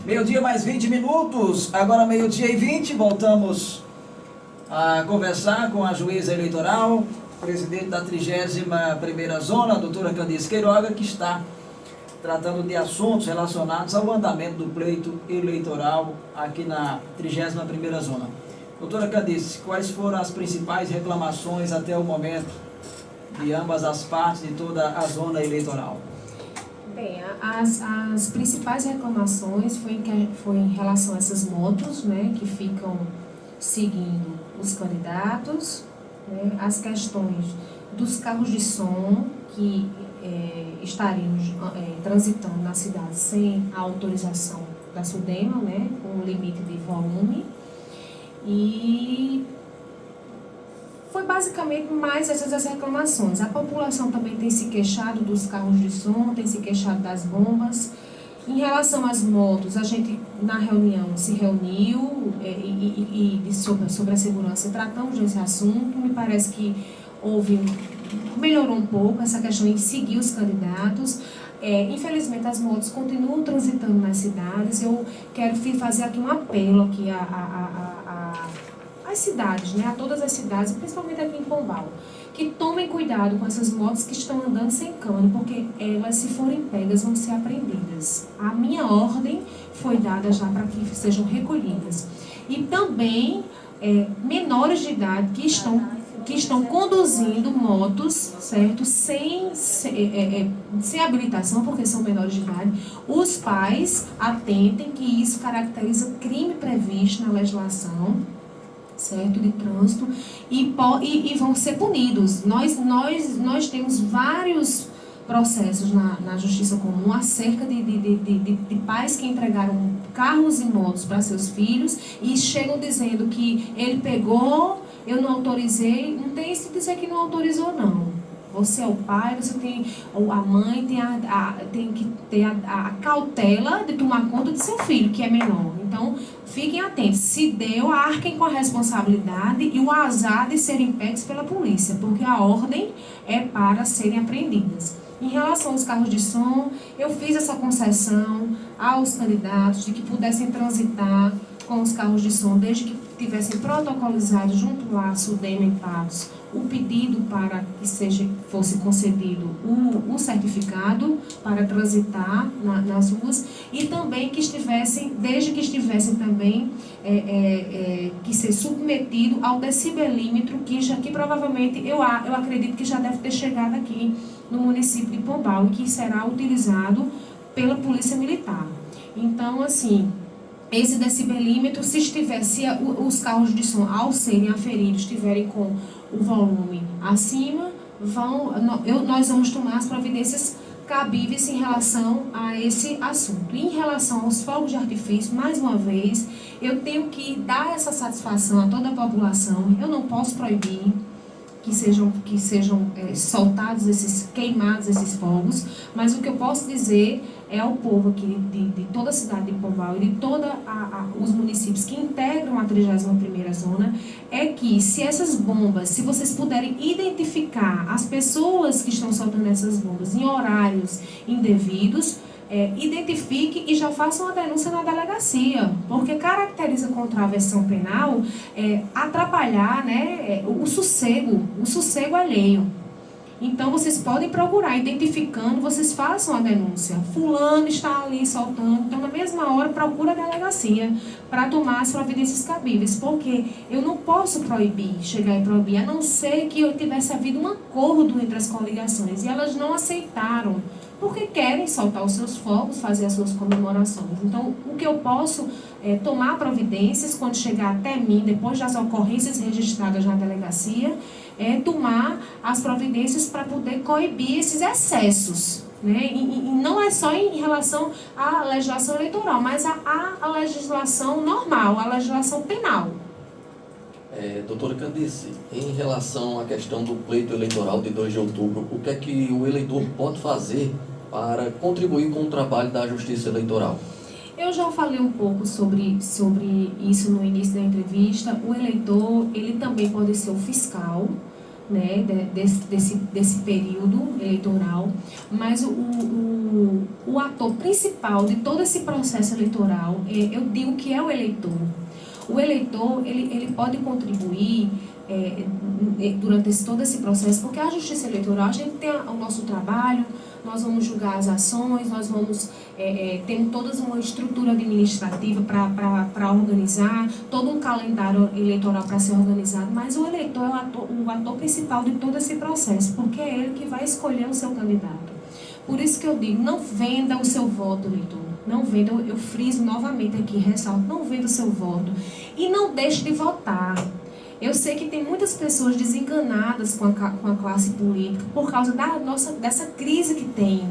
Meio-dia mais 20 minutos, agora meio-dia e 20, voltamos a conversar com a juíza eleitoral, presidente da 31ª Zona, a doutora Candice Queiroga, que está tratando de assuntos relacionados ao andamento do pleito eleitoral aqui na 31ª Zona. Doutora Candice, quais foram as principais reclamações até o momento de ambas as partes de toda a zona eleitoral? Bem, as principais reclamações foi em relação a essas motos, né, que ficam seguindo os candidatos, né, as questões dos carros de som que estariam transitando na cidade sem a autorização da SUDEMA, né, com um limite de volume. E foi basicamente mais essas reclamações. A população também tem se queixado dos carros de som, tem se queixado das bombas. Em relação às motos, a gente na reunião se reuniu sobre a segurança, tratamos desse assunto. Me parece que melhorou um pouco essa questão em seguir os candidatos. Infelizmente as motos continuam transitando nas cidades. Eu quero fazer aqui um apelo aqui às cidades, né, a todas as cidades, principalmente aqui em Pombal, que tomem cuidado com essas motos que estão andando sem cano, porque elas, se forem pegas, vão ser apreendidas. A minha ordem foi dada já para que sejam recolhidas. E também menores de idade que estão conduzindo motos, certo? Sem habilitação, porque são menores de idade. Os pais atentem que isso caracteriza crime previsto na legislação, certo, de trânsito, e vão ser punidos. Nós temos vários processos na Justiça Comum acerca de pais que entregaram carros e motos para seus filhos e chegam dizendo que ele pegou, eu não autorizei. Não tem isso de dizer que não autorizou, não. Você é o pai, você tem, ou a mãe tem que ter a cautela de tomar conta de seu filho, que é menor. Então, fiquem atentos. Se deu, arquem com a responsabilidade e o azar de serem pegos pela polícia, porque a ordem é para serem apreendidas. Em relação aos carros de som, eu fiz essa concessão aos candidatos de que pudessem transitar com os carros de som, desde que tivessem protocolizado junto à SUDEMA em Patos o pedido para que fosse concedido o certificado para transitar nas ruas, e também que desde que estivessem também que ser submetido ao decibelímetro que provavelmente eu acredito que já deve ter chegado aqui no município de Pombal e que será utilizado pela Polícia Militar. Então, assim, esse decibelímetro, se os carros de som, ao serem aferidos, estiverem com o volume acima, nós vamos tomar as providências cabíveis em relação a esse assunto. Em relação aos fogos de artifício, mais uma vez, eu tenho que dar essa satisfação a toda a população. Eu não posso proibir que sejam soltados queimados esses fogos, mas o que eu posso dizer ao povo aqui de toda a cidade de Pombal e de todos os municípios que integram a 31ª Zona, é que se essas bombas, se vocês puderem identificar as pessoas que estão soltando essas bombas em horários indevidos, identifique e já façam a denúncia na delegacia, porque caracteriza contra a versão penal atrapalhar, né, o sossego alheio. Então, vocês podem procurar, identificando, vocês façam a denúncia. Fulano está ali soltando, então na mesma hora procura a delegacia para tomar as providências cabíveis, porque eu não posso chegar e proibir, a não ser que tivesse havido um acordo entre as coligações, e elas não aceitaram, porque querem soltar os seus fogos, fazer as suas comemorações. Então, o que eu posso tomar providências quando chegar até mim, depois das ocorrências registradas na delegacia, tomar as providências para poder coibir esses excessos, né? E não é só em relação à legislação eleitoral, mas à legislação normal, à legislação penal. Doutora Candice, em relação à questão do pleito eleitoral de 2 de outubro, o que é que o eleitor pode fazer para contribuir com o trabalho da Justiça Eleitoral? Eu já falei um pouco sobre isso no início da entrevista. O eleitor, ele também pode ser o fiscal, né, desse período eleitoral, mas o ator principal de todo esse processo eleitoral, eu digo que é o eleitor. O eleitor, ele pode contribuir durante todo esse processo, porque a justiça eleitoral, a gente tem o nosso trabalho, nós vamos julgar as ações, nós vamos ter toda uma estrutura administrativa para organizar, todo um calendário eleitoral para ser organizado, mas o eleitor é o ator principal de todo esse processo, porque é ele que vai escolher o seu candidato. Por isso que eu digo, não venda o seu voto, eleitor. Não venda, eu friso novamente aqui, ressalto, não venda o seu voto. E não deixe de votar. Eu sei que tem muitas pessoas desenganadas com a classe política por causa dessa crise que tem,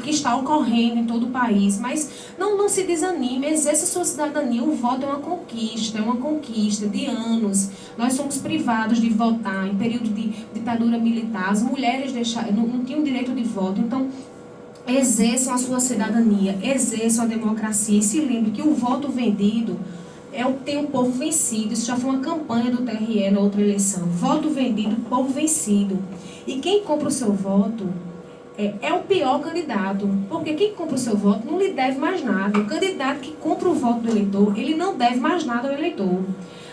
que está ocorrendo em todo o país. Mas não se desanime, exerça a sua cidadania. O voto é uma conquista de anos. Nós somos privados de votar em período de ditadura militar. As mulheres não tinham direito de voto. Então, exerçam a sua cidadania, exerçam a democracia. E se lembre que o voto vendido tem o povo vencido. Isso já foi uma campanha do TRE na outra eleição. Voto vendido, povo vencido. E quem compra o seu voto é o pior candidato. Porque quem compra o seu voto não lhe deve mais nada. O candidato que compra o voto do eleitor, ele não deve mais nada ao eleitor.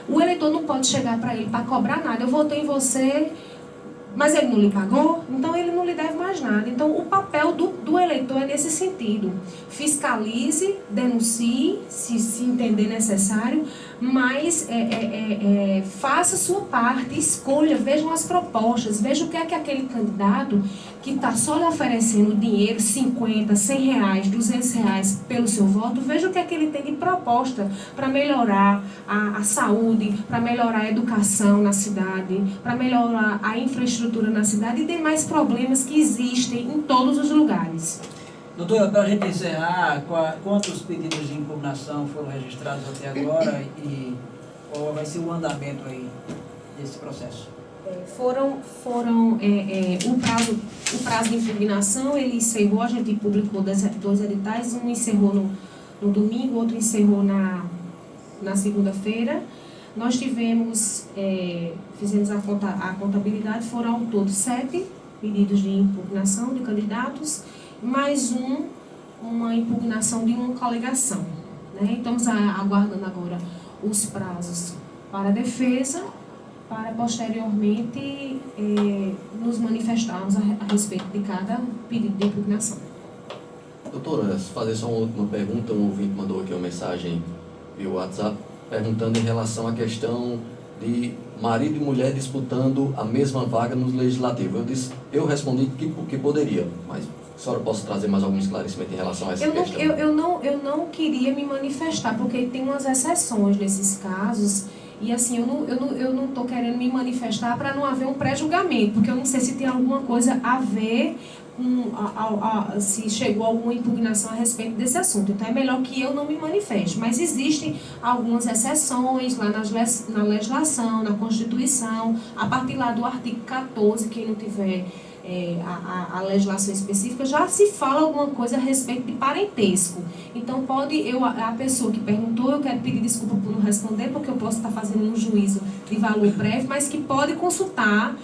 O eleitor não pode chegar para ele para cobrar nada. Eu votei em você, mas ele não lhe pagou, então ele não lhe deve mais nada. Então, o papel do eleitor é nesse sentido. Fiscalize, denuncie, se entender necessário, mas faça a sua parte, escolha, vejam as propostas, veja o que é que aquele candidato que está só lhe oferecendo dinheiro, 50, 100 reais, 200 reais pelo seu voto, veja o que é que ele tem de proposta para melhorar a saúde, para melhorar a educação na cidade, para melhorar a infraestrutura na cidade e demais problemas que existem em todos os lugares. Doutora, para a gente encerrar, quantos pedidos de impugnação foram registrados até agora e qual vai ser o andamento aí desse processo? O prazo de impugnação, ele encerrou, a gente publicou dois editais, um encerrou no domingo, outro encerrou na segunda-feira. Nós fizemos a contabilidade, foram ao todo 7 pedidos de impugnação de candidatos, mais uma impugnação de uma coligação, né? Estamos aguardando agora os prazos para a defesa, para posteriormente nos manifestarmos a respeito de cada pedido de impugnação. Doutora, fazer só uma última pergunta. Um ouvinte mandou aqui uma mensagem via WhatsApp perguntando em relação à questão de marido e mulher disputando a mesma vaga no Legislativo. Eu respondi que poderia, mas a senhora possa trazer mais algum esclarecimento em relação a essa questão? Eu não queria me manifestar, porque tem umas exceções nesses casos. E assim, eu não estou querendo me manifestar para não haver um pré-julgamento, porque eu não sei se tem alguma coisa a ver com se chegou alguma impugnação a respeito desse assunto. Então é melhor que eu não me manifeste. Mas existem algumas exceções lá na legislação, na Constituição, a partir lá do artigo 14, quem não tiver a legislação específica, já se fala alguma coisa a respeito de parentesco. Então a pessoa que perguntou, eu quero pedir desculpa por não responder, porque eu posso estar fazendo um juízo de valor breve, mas que pode consultar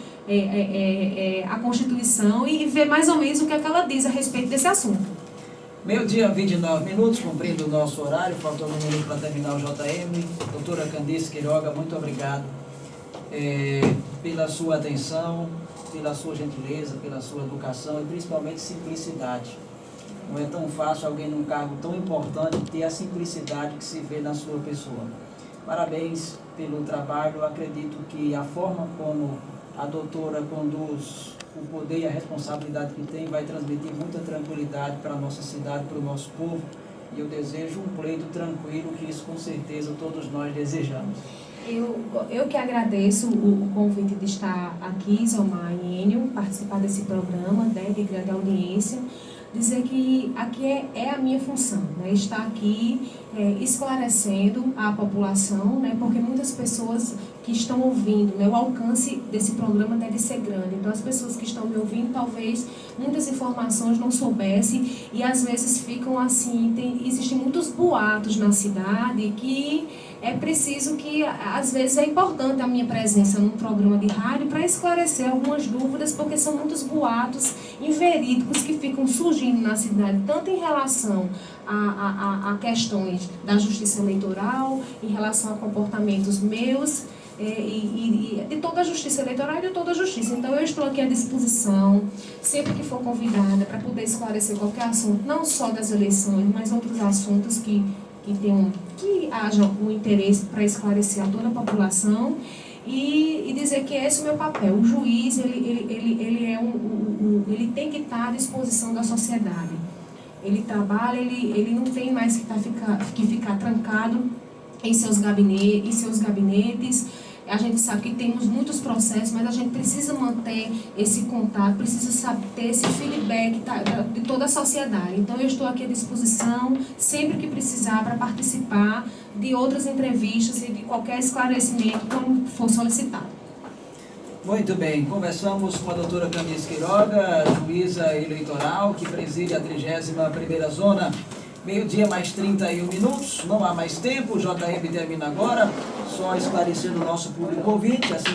a Constituição e ver mais ou menos o que ela diz a respeito desse assunto. Meio-dia, 29 minutos, cumprindo o nosso horário, faltou um minuto para terminar o JM. Doutora Candice Queiroga, muito obrigado pela sua atenção, pela sua gentileza, pela sua educação e principalmente simplicidade. Não é tão fácil alguém num cargo tão importante ter a simplicidade que se vê na sua pessoa. Parabéns pelo trabalho. Acredito que a forma como a doutora conduz o poder e a responsabilidade que tem vai transmitir muita tranquilidade para a nossa cidade, para o nosso povo. E eu desejo um pleito tranquilo, que isso com certeza todos nós desejamos. Eu que agradeço o convite de estar aqui, Zomar e Enio, participar desse programa, de grande audiência. Dizer que aqui é a minha função, né? Estar aqui esclarecendo a população, né? Porque muitas pessoas que estão ouvindo, né? O alcance desse programa deve ser grande. Então, as pessoas que estão me ouvindo, talvez muitas informações não soubessem e às vezes ficam assim, existem muitos boatos na cidade que é preciso que, às vezes, é importante a minha presença num programa de rádio para esclarecer algumas dúvidas, porque são muitos boatos inverídicos que ficam surgindo na cidade, tanto em relação a questões da justiça eleitoral, em relação a comportamentos meus, e de toda a justiça eleitoral e de toda a justiça. Então, eu estou aqui à disposição, sempre que for convidada, para poder esclarecer qualquer assunto, não só das eleições, mas outros assuntos que haja um interesse para esclarecer a toda a população e dizer que esse é o meu papel. O juiz, ele tem que estar à disposição da sociedade. Ele trabalha, ele não tem mais que ficar trancado em seus gabinetes. A gente sabe que temos muitos processos, mas a gente precisa manter esse contato, precisa ter esse feedback de toda a sociedade. Então, eu estou aqui à disposição, sempre que precisar, para participar de outras entrevistas e de qualquer esclarecimento, quando for solicitado. Muito bem, conversamos com a doutora Camille Queiroga, juíza eleitoral, que preside a 31ª Zona. Meio-dia mais 31 minutos, não há mais tempo, o JM termina agora, só esclarecendo o nosso público ouvinte, assim